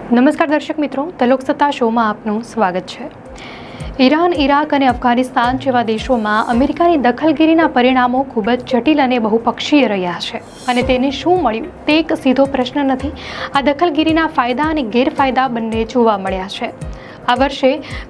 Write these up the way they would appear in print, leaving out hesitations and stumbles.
નમસ્કાર દર્શક મિત્રો, તલોક સત્તા શોમાં આપનું સ્વાગત છે। ઈરાન, ઇરાક અને અફઘાનિસ્તાન જેવા દેશોમાં અમેરિકાની દખલગીરીના પરિણામો ખૂબ જ જટિલ અને બહુપક્ષીય રહ્યા છે અને તેને શું મળ્યું તે એક સીધો પ્રશ્ન નથી। આ દખલગીરીના ફાયદા અને ગેરફાયદા બંને જોવા મળ્યા છે। આ વર્ષે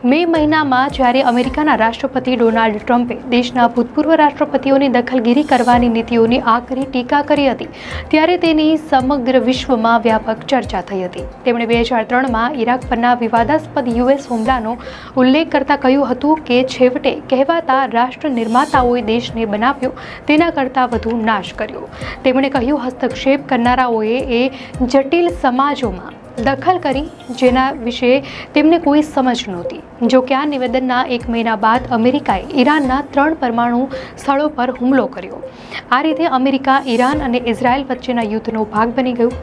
મે મહિનામાં જ્યારે અમેરિકાના રાષ્ટ્રપતિ ડોનાલ્ડ ટ્રમ્પે દેશના ભૂતપૂર્વ રાષ્ટ્રપતિઓની દખલગીરી કરવાની નીતિઓની આકરી ટીકા કરી હતી, ત્યારે તેની સમગ્ર વિશ્વમાં વ્યાપક ચર્ચા થઈ હતી। તેમણે 2003માં ઇરાક પરના વિવાદાસ્પદ યુએસ હુમલાનો ઉલ્લેખ કરતા કહ્યું હતું કે છેવટે કહેવાતા રાષ્ટ્ર નિર્માતાઓએ દેશને બનાવ્યો તેના કરતાં વધુ નાશ કર્યો। તેમણે કહ્યું, હસ્તક્ષેપ કરનારાઓએ એ જટિલ સમાજોમાં દખલ કરી જેના વિશે તેમને કોઈ સમજ નહોતી। જો કે આ નિવેદનના એક મહિના બાદ અમેરિકાએ ઈરાનના 3 પરમાણુ સ્થળો પર હુમલો કર્યો। આ રીતે અમેરિકા ઈરાન અને ઇઝરાયલ વચ્ચેના યુદ્ધનો ભાગ બની ગયું।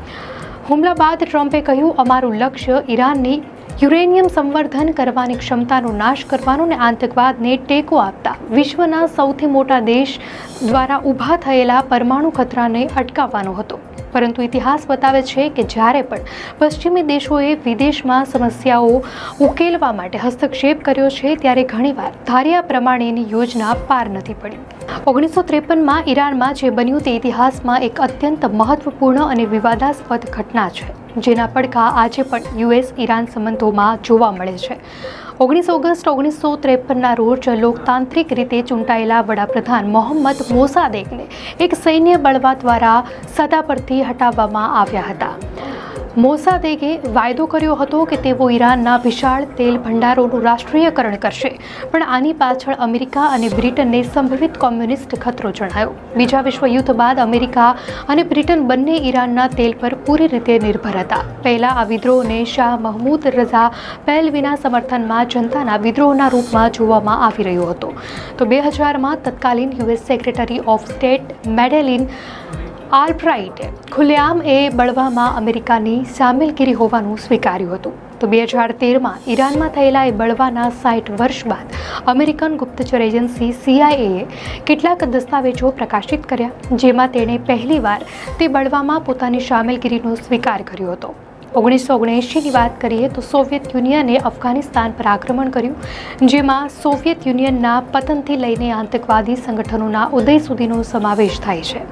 હુમલા બાદ ટ્રમ્પે કહ્યું, અમારું લક્ષ્ય ઈરાનની યુરેનિયમ સંવર્ધન કરવાની ક્ષમતાનો નાશ કરવાનો અને આતંકવાદને ટેકો આપતા વિશ્વના સૌથી મોટા દેશ દ્વારા ઊભા થયેલા પરમાણુ ખતરાને અટકાવવાનો હતો। પરંતુ ઇતિહાસ બતાવે છે કે જ્યારે પણ પશ્ચિમી દેશોએ વિદેશમાં સમસ્યાઓ ઉકેલવા માટે હસ્તક્ષેપ કર્યો છે ત્યારે ઘણીવાર ધાર્યા પ્રમાણેની યોજના પાર નથી પડી। 1953માં ઈરાનમાં જે બન્યું તે ઇતિહાસમાં એક અત્યંત મહત્વપૂર્ણ અને વિવાદાસ્પદ ઘટના છે, જેના પડઘા આજે પણ યુએસ ઈરાન સંબંધોમાં જોવા મળે છે। 19 ઓગસ્ટ 1953ના રોજ લોકતાંત્રિક રીતે ચૂંટાયેલા વડાપ્રધાન મોહમ્મદ મોસાદેકને એક સૈન્ય બળવા દ્વારા સત્તા પરથી હટાવવામાં આવ્યા હતા। મોસાદેકે વાયદો કર્યો હતો કે તેઓ ઈરાનના વિશાળ તેલ ભંડારોનું રાષ્ટ્રીયકરણ કરશે, પણ આની પાછળ અમેરિકા અને બ્રિટનને સંભવિત કોમ્યુનિસ્ટ ખતરો જણાયો। બીજા વિશ્વયુદ્ધ બાદ અમેરિકા અને બ્રિટન બંને ઈરાનના તેલ પર પૂરી રીતે નિર્ભર હતા। પહેલા આ વિદ્રોહને શાહ મહમૂદ રઝા પહેલવીના સમર્થનમાં જનતાના વિદ્રોહના રૂપમાં જોવામાં આવી રહ્યો હતો, તો 2000માં તત્કાલીન યુએસ સેક્રેટરી ઓફ સ્ટેટ મેડેલિન આલ્બ્રાઇટે ખુલ્લેઆમ એ બળવામાં અમેરિકાની સામેલગીરી હોવાનું સ્વીકાર્યું હતું। તો 2013માં ઈરાનમાં થયેલા એ બળવાના 60 વર્ષ બાદ અમેરિકન ગુપ્તચર એજન્સી CIAએ કેટલાક દસ્તાવેજો પ્રકાશિત કર્યા, જેમાં તેણે પહેલીવાર તે બળવામાં પોતાની સામેલગીરીનો સ્વીકાર કર્યો હતો। 1979ની વાત કરીએ તો સોવિયત યુનિયને અફઘાનિસ્તાન પર આક્રમણ કર્યું, જેમાં સોવિયત યુનિયનના પતનથી લઈને આતંકવાદી સંગઠનોના ઉદય સુધીનો સમાવેશ થાય છે।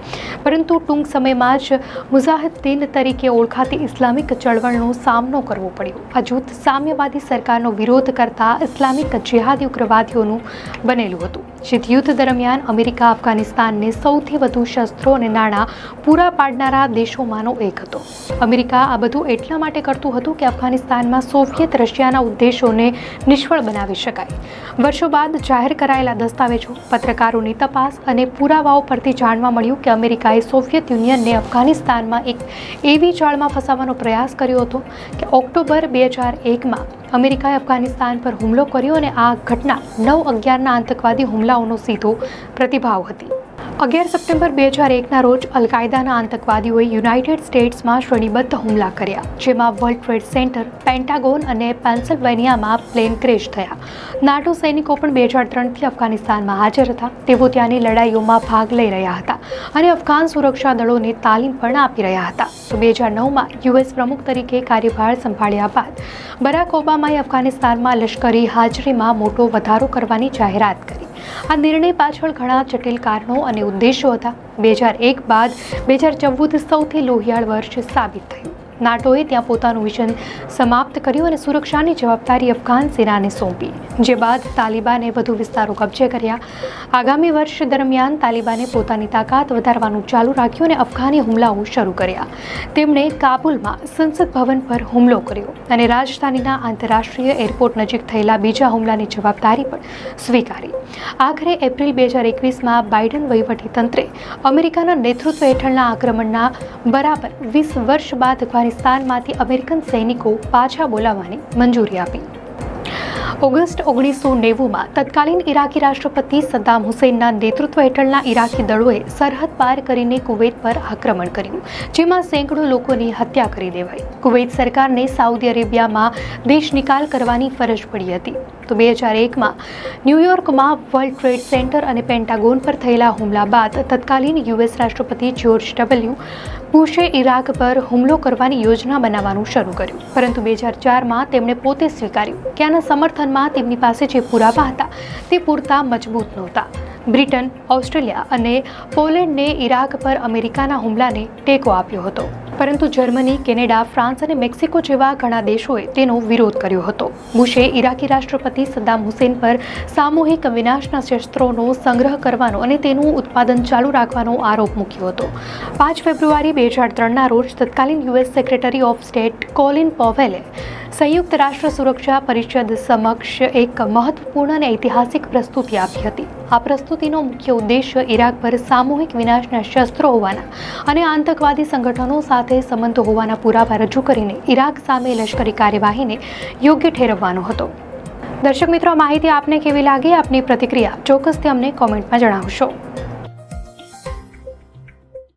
પરંતુ ટૂંક સમયમાં જ મુજાહિદ્દીન તરીકે ઓળખાતી ઇસ્લામિક ચળવળનો સામનો કરવો પડ્યો। આ જૂથ સામ્યવાદી સરકારનો વિરોધ કરતા ઇસ્લામિક જેહાદી ઉગ્રવાદીઓનું બનેલું હતું। શીત યુદ્ધ દરમિયાન અમેરિકા અફઘાનિસ્તાનને સૌથી વધુ શસ્ત્રો અને નાણાં પૂરા પાડનારા દેશોમાંનો એક હતો। અમેરિકા આ બધું એટલા માટે કરતું હતું કે અફઘાનિસ્તાનમાં સોવિયત રશિયાના ઉદ્દેશોને નિષ્ફળ બનાવી શકાય। વર્ષો બાદ જાહેર કરાયેલા દસ્તાવેજો, પત્રકારોની તપાસ અને પુરાવાઓ પરથી જાણવા મળ્યું કે અમેરિકાએ સોવિયત યુનિયનને અફઘાનિસ્તાનમાં એક એવી જાળમાં ફસાવવાનો પ્રયાસ કર્યો હતો કે ઓક્ટોબર 2001માં અમેરિકાએ અફઘાનિસ્તાન પર હુમલો કર્યો અને આ ઘટના 9/11ના આતંકવાદી હુમલાઓનો સીધો પ્રતિભાવ હતી। 11 સપ્ટેમ્બર 2001ના રોજ અલ કાયદાના આતંકવાદીઓએ યુનાઇટેડ સ્ટેટ્સમાં શ્રેણીબદ્ધ હુમલા કર્યા, જેમાં વર્લ્ડ ટ્રેડ સેન્ટર, પેન્ટાગોન અને પેન્સિલ્વેનિયામાં પ્લેન ક્રેશ થયા। નાટો સૈનિકો પણ 2003થી અફઘાનિસ્તાનમાં હાજર હતા। તેઓ ત્યાંની લડાઈઓમાં ભાગ લઈ રહ્યા હતા અને અફઘાન સુરક્ષા દળોને તાલીમ પણ આપી રહ્યા હતા। તો 2009માં યુએસ પ્રમુખ તરીકે કાર્યભાર સંભાળ્યા બાદ બરાક ઓબામાએ અફઘાનિસ્તાનમાં લશ્કરી હાજરીમાં મોટો વધારો કરવાની જાહેરાત કરી। આ નિર્ણય પાછળ ઘણા જટિલ કારણો અને ઉદ્દેશો હતા। 2001 બાદ 2014 સૌથી લોહિયાળ વર્ષ સાબિત થયું। નાટોએ ત્યાં પોતાનું મિશન સમાપ્ત કર્યું અને સુરક્ષાની જવાબદારી અફઘાન સેનાને સોંપી, જે બાદ તાલિબાને વધુ વિસ્તારો કબજે કર્યા। આગામી વર્ષ દરમિયાન તાલિબાને પોતાની તાકાત વધારવાનું ચાલુ રાખ્યું અને અફઘાની હુમલાઓ શરૂ કર્યા। તેમણે કાબુલમાં સંસદ ભવન પર હુમલો કર્યો અને રાજધાનીના આંતરરાષ્ટ્રીય એરપોર્ટ નજીક થયેલા બીજા હુમલાની જવાબદારી પણ સ્વીકારી। આખરે એપ્રિલ 2021માં બાઇડન વહીવટીતંત્રે અમેરિકાના નેતૃત્વ હેઠળના આક્રમણના બરાબર 20 વર્ષ બાદ અફઘાનિસ્તાનમાંથી અમેરિકન સૈનિકો પાછા બોલાવવાની મંજૂરી આપી। ઓગસ્ટ 1990માં તત્કાલીન ઇરાકી રાષ્ટ્રપતિ સદ્દામ હુસૈનના નેતૃત્વ હેઠળના ઇરાકી દળોએ સરહદ પાર કરીને કુવૈત પર આક્રમણ કર્યું, જેમાં સેંકડો લોકોની હત્યા કરી દેવાઈ। કુવૈત સરકારને સાઉદી અરેબિયામાં દેશ નિકાલ કરવાની ફરજ પડી હતી। પરંતુ 2001માં ન્યૂયોર્કમાં વર્લ્ડ ટ્રેડ સેન્ટર અને પેન્ટાગોન પર થયેલા હુમલા બાદ તત્કાલીન યુએસ રાષ્ટ્રપતિ જ્યોર્જ ડબલ્યુ બુશે ઇરાક પર હુમલો કરવાની યોજના બનાવવાનું શરૂ કર્યું, પરંતુ 2004માં તેમણે પોતે સ્વીકાર્યું કે આના સમર્થનમાં તેમની પાસે જે પુરાવા હતા તે પૂરતા મજબૂત નહોતા. બ્રિટન, ઓસ્ટ્રેલિયા અને પોલેન્ડને ઇરાક પર અમેરિકાના હુમલાને ટેકો આપ્યો હતો, પરંતુ જર્મની, કેનેડા, ફ્રાન્સ અને મેક્સિકો જેવા ઘણા દેશોએ તેનો વિરોધ કર્યો હતો. બુશે ઇરાકી રાષ્ટ્રપતિ સદ્દામ હુસેન પર સામૂહિક વિનાશના શસ્ત્રોનો સંગ્રહ કરવાનો અને તેનું ઉત્પાદન ચાલુ રાખવાનો આરોપ મૂક્યો હતો. 5 ફેબ્રુઆરી 2003ના રોજ તત્કાલીન US secretary of state Colin પોવેલે સંયુક્ત રાષ્ટ્ર સુરક્ષા પરિષદ સમક્ષ એક મહત્વપૂર્ણ અને ઐતિહાસિક પ્રસ્તુતિ આપી હતી. આ પ્રસ્તુતિનો મુખ્ય ઉદ્દેશ્ય ઇરાક પર સામૂહિક વિનાશના શસ્ત્રો હોવાના અને આતંકવાદી સંગઠનો સાથે સંબંધો હોવાના પુરાવા રજૂ કરીને ઇરાક સામે લશ્કરી કાર્યવાહીને યોગ્ય ઠેરવવાનો હતો. દર્શક મિત્રો, આ માહિતી આપને કેવી લાગી? આપની પ્રતિક્રિયા ચોક્કસથી અમને કોમેન્ટમાં જણાવશો.